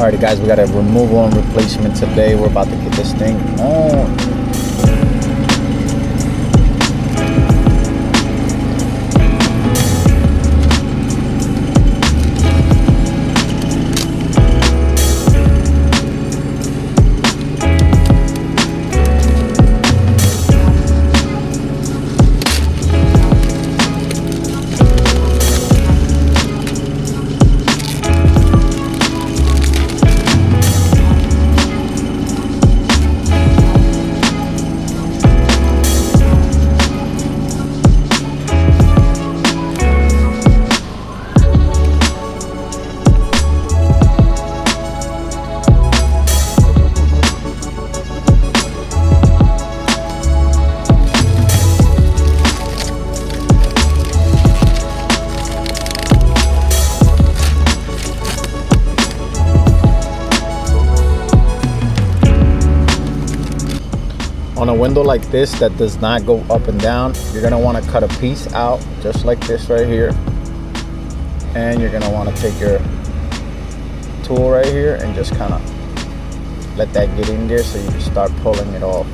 Alrighty guys, we got a removal and replacement today. We're about to get this thing on. On a window like this that does not go up and down, you're gonna want to cut a piece out just like this right here, and you're gonna want to take your tool right here and just kind of let that get in there so you can start pulling it off.